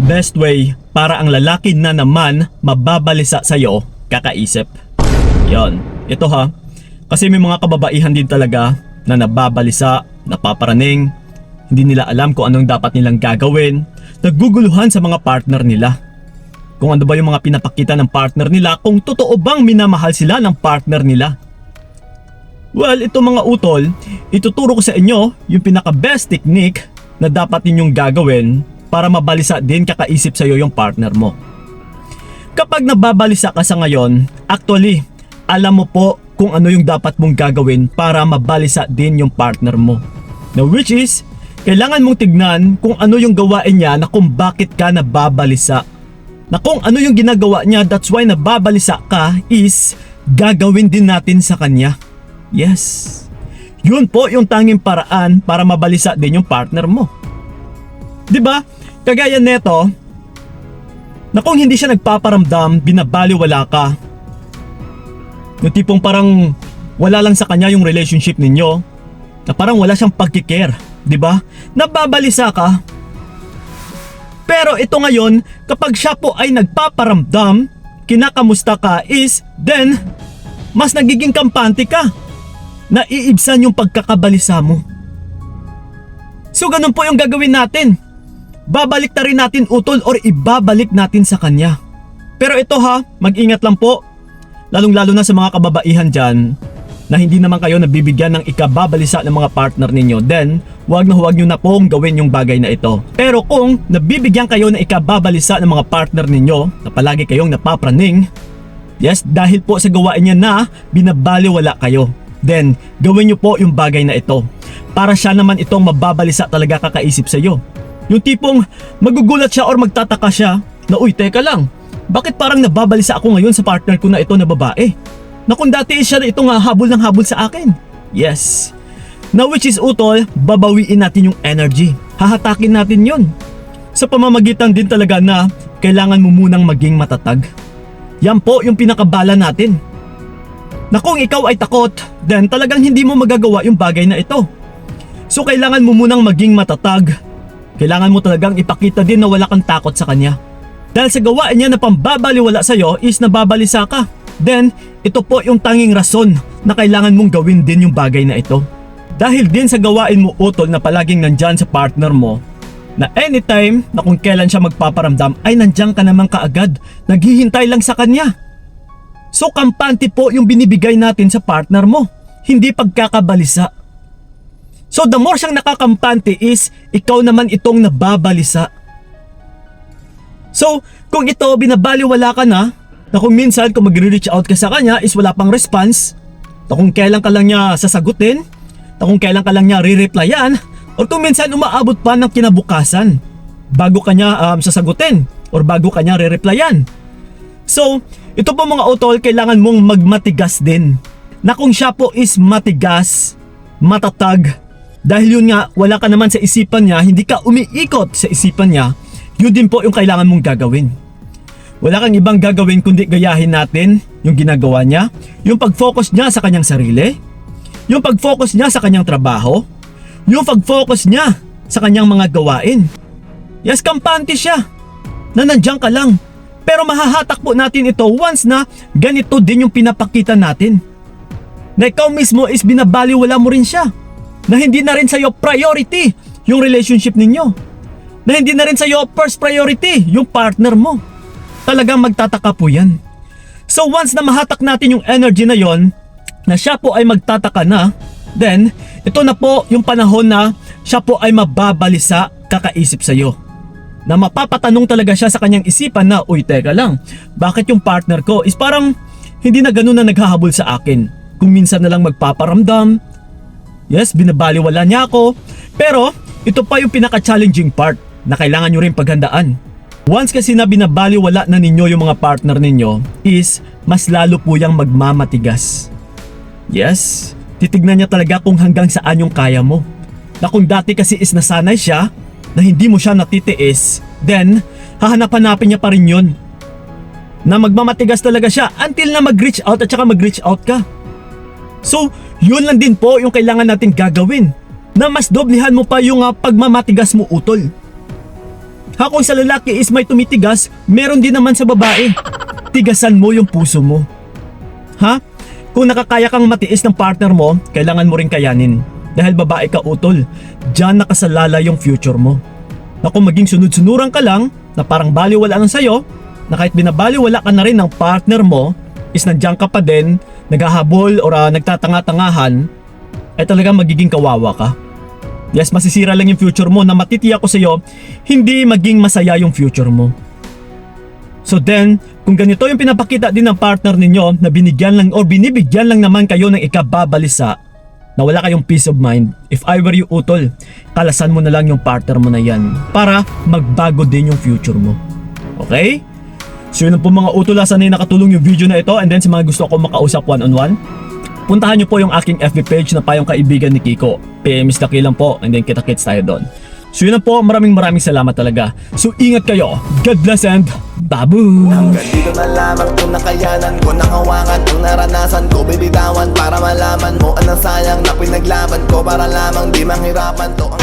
best way para ang lalaki na naman mababalisa sa'yo, kakaisip. Yon, ito ha. Kasi may mga kababaihan din talaga na nababalisa, napaparaning, hindi nila alam kung anong dapat nilang gagawin, naguguluhan sa mga partner nila. Kung ano ba yung mga pinapakita ng partner nila, kung totoo bang minamahal sila ng partner nila. Well, ito mga utol, ituturo ko sa inyo yung pinaka-best technique na dapat ninyong gagawin para mabalisa din kakaisip sa'yo yung partner mo. Kapag nababalisa ka sa ngayon, actually, alam mo po kung ano yung dapat mong gagawin para mabalisa din yung partner mo. Now which is, kailangan mong tignan kung ano yung gawain niya na kung bakit ka nababalisa. Na kung ano yung ginagawa niya, that's why nababalisa ka is gagawin din natin sa kanya. Yes. Yun po yung tanging paraan para mabalisa din yung partner mo. 'Di ba? Kagaya neto, na kung hindi siya nagpaparamdam, binabaliwala ka. Yung tipong parang wala lang sa kanya yung relationship ninyo, na parang wala siyang pagkikare, 'di ba? Nababalisa ka. Pero ito ngayon, kapag siya po ay nagpaparamdam, kinakamusta ka is, then, mas nagiging kampante ka. Naiibsan yung pagkakabalisa mo. So ganun po yung gagawin natin. Babalik na rin natin utol or ibabalik natin sa kanya. Pero ito ha, mag-ingat lang po. Lalong-lalo na sa mga kababaihan dyan na hindi naman kayo nabibigyan ng ikababalisa ng mga partner ninyo, then huwag nyo na pong gawin yung bagay na ito. Pero kung nabibigyan kayo ng ikababalisa ng mga partner ninyo na palagi kayong napapraning, yes, dahil po sa gawain niya na binabaliwala kayo, then gawin nyo po yung bagay na ito para siya naman itong mababalisa talaga kakaisip sa iyo. Yung tipong magugulat siya or magtataka siya na uy, teka lang, bakit parang nababalisa ako ngayon sa partner ko na ito na babae? Na kung dati siya na ito nga habol ng habol sa akin. Yes. Now which is utol, babawiin natin yung energy. Hahatakin natin yun. Sa pamamagitan din talaga na kailangan mo munang maging matatag. Yan po yung pinakabala natin. Na kung ikaw ay takot, then talagang hindi mo magagawa yung bagay na ito. So kailangan mo munang maging matatag. Kailangan mo talagang ipakita din na wala kang takot sa kanya. Dahil sa gawain niya na pambabaliwala sa'yo is nababalisa ka. Then, ito po yung tanging rason na kailangan mong gawin din yung bagay na ito. Dahil din sa gawain mo utol na palaging nandyan sa partner mo, na anytime na kung kailan siya magpaparamdam ay nandyan ka naman kaagad, naghihintay lang sa kanya. So kampante po yung binibigay natin sa partner mo, hindi pagkakabalisa. So the more siyang nakakampante is ikaw naman itong nababalisa. So kung ito binabaliwala ka na kung minsan kung magre-reach out ka sa kanya is wala pang response, na kung kailan ka lang niya sasagutin, na kung kailan ka lang niya re-replyan, or kung minsan umaabot pa ng kinabukasan bago ka niya sasagutin or bago ka niya re-replyan. So ito po mga utol, kailangan mong magmatigas din. Na kung siya po is matigas, matatag, dahil yun nga wala ka naman sa isipan niya, hindi ka umiikot sa isipan niya, yun din po yung kailangan mong gagawin. Wala kang ibang gagawin kundi gayahin natin yung ginagawa niya, yung pag-focus niya sa kanyang sarili, yung pag-focus niya sa kanyang trabaho, yung pag-focus niya sa kanyang mga gawain. Yes, kampante siya na nandiyan ka lang. Pero mahahatak po natin ito once na ganito din yung pinapakita natin. Na ikaw mismo is binabaliwala mo rin siya. Na hindi na rin sa'yo priority yung relationship ninyo. Na hindi na rin sa'yo first priority yung partner mo. Talagang magtataka po yan. So once na mahatak natin yung energy na yon, na siya po ay magtataka na, then ito na po yung panahon na siya po ay mababalisa kakaisip sa'yo. Na mapapatanong talaga siya sa kanyang isipan na, uy teka lang, bakit yung partner ko is parang hindi na ganun na naghahabol sa akin. Kung minsan na lang magpaparamdam, yes, binabaliwala niya ako, pero ito pa yung pinaka-challenging part na kailangan nyo rin paghandaan. Once kasi na binabaliwala na ninyo yung mga partner ninyo is mas lalo po yung magmamatigas. Yes, titignan niya talaga kung hanggang saan yung kaya mo. Na kung dati kasi is nasanay siya na hindi mo siya natitiis, then hahanap-hanapin niya pa rin yun. Na magmamatigas talaga siya until na mag-reach out at saka mag-reach out ka. So yun lang din po yung kailangan natin gagawin, na mas doblihan mo pa yung pagmamatigas mo utol. Ha, kung sa lalaki is may tumitigas, meron din naman sa babae. Tigasan mo yung puso mo. Ha? Kung nakakaya kang matiis ng partner mo, kailangan mo rin kayanin. Dahil babae ka, utol, diyan nakasalala yung future mo. Na kung maging sunod-sunuran ka lang, na parang baliwala lang sa'yo, na kahit binabaliwala ka na rin ng partner mo, is nandiyan ka pa din, naghahabol or nagtatanga-tangahan, ay talagang magiging kawawa ka. Yes, masisira lang yung future mo na matitiyak ko sa'yo, hindi maging masaya yung future mo. So then, kung ganito yung pinapakita din ng partner ninyo na binigyan lang or binibigyan lang naman kayo ng ikababalisa, na wala kayong peace of mind, if I were you, utol, kalasan mo na lang yung partner mo na yan para magbago din yung future mo. Okay? So yun po mga utol, sana yung nakatulong yung video na ito, and then sa mga gusto ko makausap one-on-one, puntahan nyo po yung aking FB page na Payong Kaibigan ni Kiko. PMS Laki lang po, and then kita-kits tayo doon. So yun na po, maraming salamat talaga. So ingat kayo, God bless and babu! Hanggang dito na lamang kung nakayanan ko, nakawakan ang naranasan ko, bibitawan para malaman mo anong sayang na pinaglaban ko, para lamang di manghirapan to ang